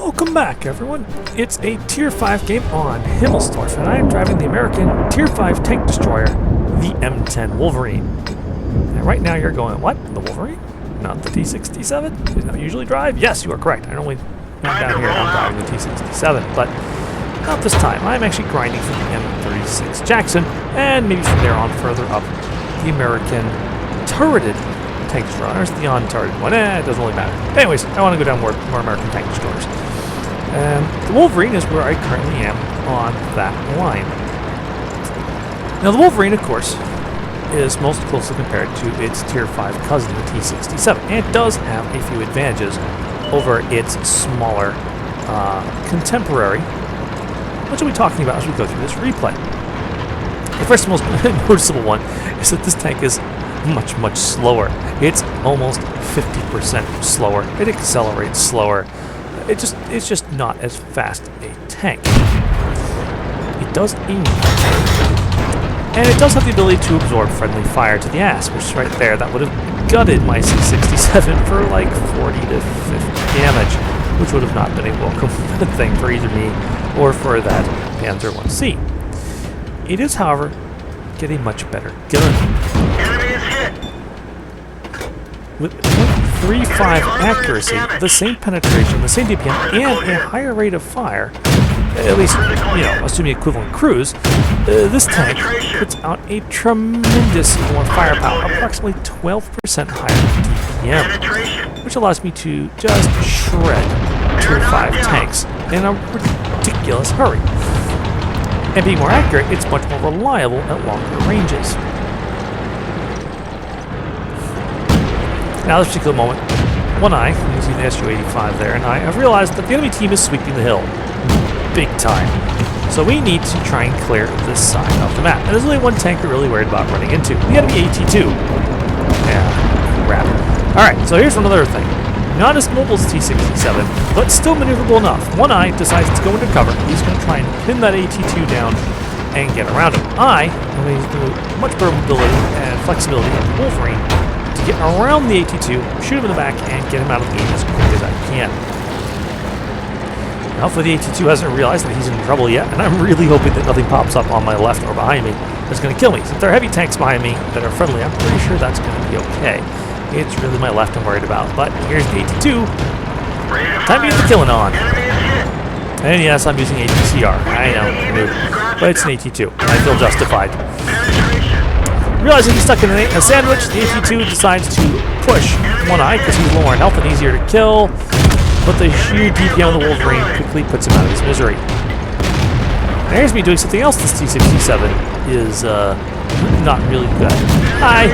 Welcome back, everyone. It's a Tier 5 game on Himmelsdorf, and I am driving the American Tier 5 tank destroyer, the M10 Wolverine. And right now you're going, what? The Wolverine? Not the T67? Is that usually drive? Yes, you are correct. I normally, down here, I'm driving the T67, but not this time. I'm actually grinding for the M36 Jackson, and maybe from there on further up, the American turreted tank destroyer. There's the unturreted one. It doesn't really matter. Anyways, I want to go down more American tank destroyers. The Wolverine is where I currently am on that line. Now the Wolverine, of course, is most closely compared to its Tier 5 cousin, the T67, and it does have a few advantages over its smaller contemporary, which we'll be talking about as we go through this replay. The first most noticeable one is that this tank is much slower. It's almost 50% slower. It accelerates slower. It's just not as fast a tank. It does aim, and it does have the ability to absorb friendly fire to the ass, which is right there. That would have gutted my C67 for like 40 to 50 damage, which would have not been a welcome thing for either me or for that Panzer 1C. It is, however, getting much better gun. With 0.35 accuracy, the same penetration, the same DPM, and a higher rate of fire, at least, assuming equivalent cruise, this tank puts out a tremendous more firepower, approximately 12% higher DPM, which allows me to just shred Tier 5 tanks in a ridiculous hurry. And being more accurate, it's much more reliable at longer ranges. Now, this particular moment, one eye, using the SU-85 there, and I have realized that the enemy team is sweeping the hill. Big time. So we need to try and clear this side of the map. And there's only one tank we're really worried about running into. The enemy AT-2. Yeah, crap. Alright, so here's another thing. Not as mobile as T-67, but still maneuverable enough. One eye decides to go into cover. He's going to try and pin that AT-2 down and get around him. I have much better mobility and flexibility of the Wolverine to get around the AT-2, shoot him in the back, and get him out of the game as quick as I can. Now, hopefully the AT-2 hasn't realized that he's in trouble yet, and I'm really hoping that nothing pops up on my left or behind me that's going to kill me. Since there are heavy tanks behind me that are friendly, I'm pretty sure that's going to be okay. It's really my left I'm worried about, but here's the AT-2. Time to get the killing on. And yes, I'm using ATCR. I know, but it's an AT-2. I feel justified. Realizing he's stuck in a sandwich, the AT-2 decides to push one eye because he's lower in health and easier to kill, but the sheer DPM of the Wolverine quickly puts him out of his misery. Now here's me doing something else this T-67 is not really good. Hi!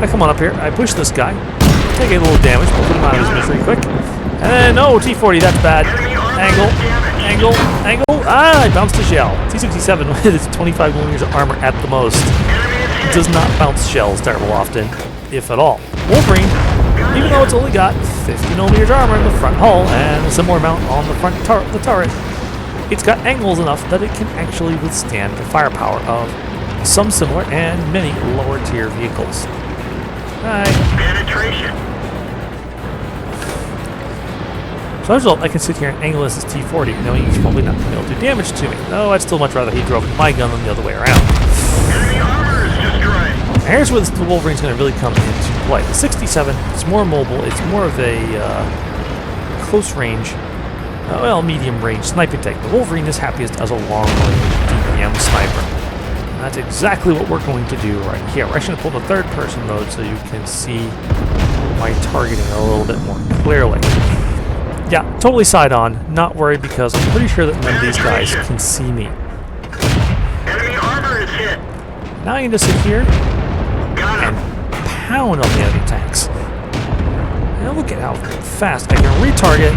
I come on up here, I push this guy, take a little damage, but put him out of his misery quick. And then, oh, T-40, that's bad. Angle. Ah, I bounced a shell. T-67 with its 25mm of armor at the most does not bounce shells terrible often, if at all. Wolverine, even though it's only got 50mm armor in the front hull and a similar amount on the front the turret, it's got angles enough that it can actually withstand the firepower of some similar and many lower tier vehicles. Penetration. So as a result, I can sit here and angle this as T-40, knowing he's probably not going to be able to do damage to me. Though I'd still much rather he drove my gun than the other way around. Here's where the Wolverine's going to really come into play. The 67 is more mobile. It's more of a close range, medium range sniping tank. The Wolverine is happiest as a long range DPM sniper. And that's exactly what we're going to do right here. We're actually going to pull the third person mode so you can see my targeting a little bit more clearly. Yeah, totally side on. Not worried because I'm pretty sure that none of these guys can see me. Enemy armor is hit. Now I can just sit here and pound on the enemy tanks. Now look at how fast I can retarget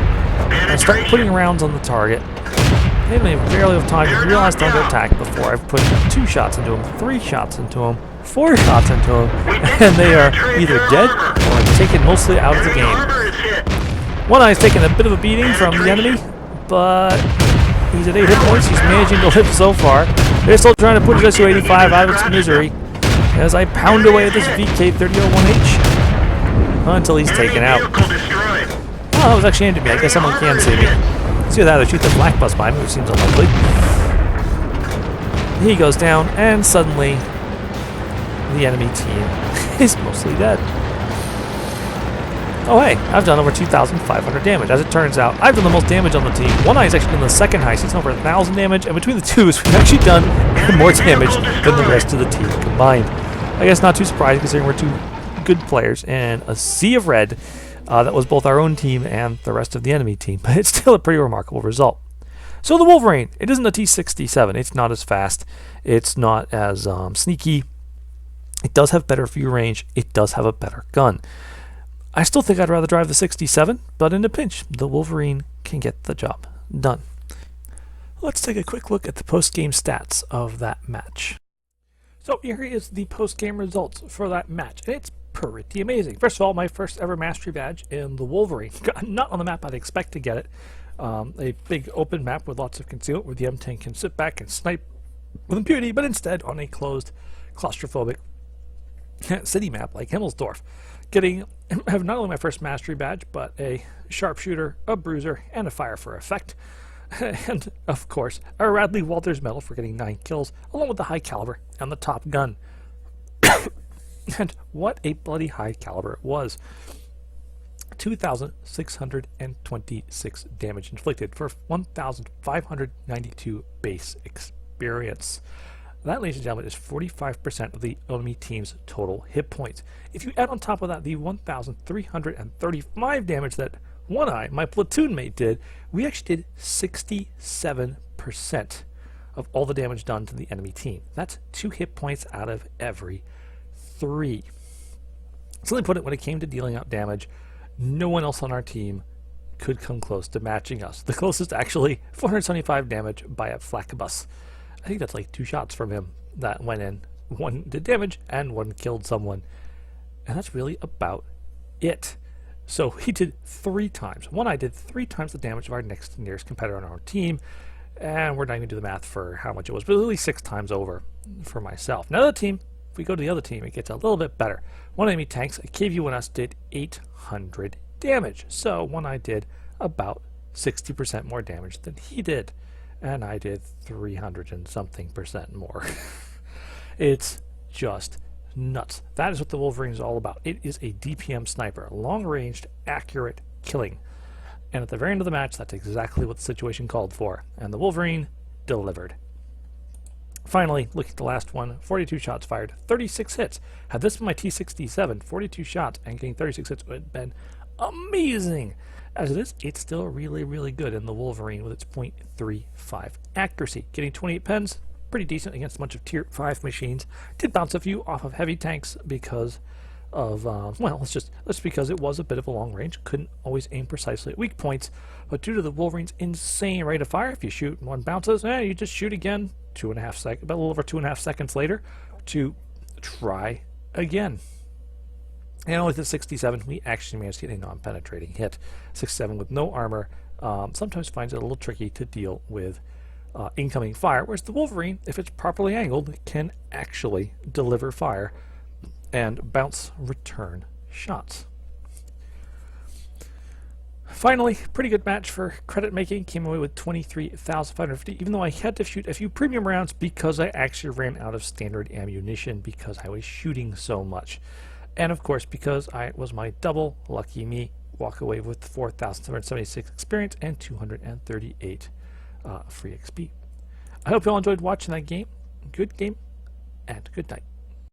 and start putting rounds on the target. They may barely have time to realize they're under attack before I've put 2 shots into them, 3 shots into them, 4 shots into them, and they are either dead or taken mostly out of the game. One eye's taking a bit of a beating from the enemy, but he's at 8 hit points. He's managing to live so far. They're still trying to put his SU-85 out of its misery as I pound away at this VK-3001H until he's taken out. Oh, it was actually aimed at me. I guess someone can see me. It's either that or shoot the black bus by me, which seems unlikely. He goes down, and suddenly the enemy team is mostly dead. Oh hey, I've done over 2,500 damage. As it turns out, I've done the most damage on the team. One Eye's actually done the second highest. He's done over 1,000 damage, and between the two, we've actually done more damage than the rest of the team combined. I guess not too surprising, considering we're two good players and a sea of red that was both our own team and the rest of the enemy team. But it's still a pretty remarkable result. So the Wolverine, it isn't a T67. It's not as fast. It's not as sneaky. It does have better view range. It does have a better gun. I still think I'd rather drive the 67, but in a pinch, the Wolverine can get the job done. Let's take a quick look at the post-game stats of that match. So here is the post-game results for that match, and it's pretty amazing. First of all, my first ever mastery badge in the Wolverine. Not on the map I'd expect to get it. A big open map with lots of concealment where the M10 can sit back and snipe with impunity, but instead on a closed, claustrophobic city map like Himmelsdorf. Have not only my first mastery badge, but a sharpshooter, a bruiser, and a fire for effect. And, of course, a Radley-Walters medal for getting 9 kills, along with the high caliber and the top gun. And what a bloody high caliber it was. 2,626 damage inflicted for 1,592 base experience. That, ladies and gentlemen, is 45% of the enemy team's total hit points. If you add on top of that the 1,335 damage that One Eye, my platoon mate, did, we actually did 67% of all the damage done to the enemy team. That's 2 hit points out of every 3. Simply put it, when it came to dealing out damage, no one else on our team could come close to matching us. The closest, actually, 475 damage by a flakibus. I think that's like 2 shots from him that went in. 1 did damage and 1 killed someone. And that's really about it. So he did 3 times. One Eye did 3 times the damage of our next nearest competitor on our team. And we're not going to do the math for how much it was, but at least 6 times over for myself. Now the team, if we go to the other team, it gets a little bit better. One enemy tanks, a KV-1S, did 800 damage. So One Eye did about 60% more damage than he did. And I did 300 and something percent more. It's just nuts. That is what the Wolverine is all about. It is a DPM sniper, long-ranged, accurate killing. And at the very end of the match, that's exactly what the situation called for. And the Wolverine delivered. Finally, look at the last one. 42 shots fired, 36 hits. Had this been my T67, 42 shots and getting 36 hits would have been amazing. As it is, it's still really, really good in the Wolverine with its .35 accuracy. Getting 28 pens, pretty decent against a bunch of tier 5 machines. Did bounce a few off of heavy tanks because of, well, it's because it was a bit of a long range. Couldn't always aim precisely at weak points, but due to the Wolverine's insane rate of fire, if you shoot and 1 bounces, you just shoot again, about a little over 2.5 seconds later to try again. And with the 67, we actually managed to get a non-penetrating hit. 67 with no armor sometimes finds it a little tricky to deal with incoming fire, whereas the Wolverine, if it's properly angled, can actually deliver fire and bounce return shots. Finally, pretty good match for credit making. Came away with 23,550, even though I had to shoot a few premium rounds because I actually ran out of standard ammunition because I was shooting so much. And of course, because I was my double, lucky me, walk away with 4,776 experience and 238 free XP. I hope you all enjoyed watching that game. Good game, and good night.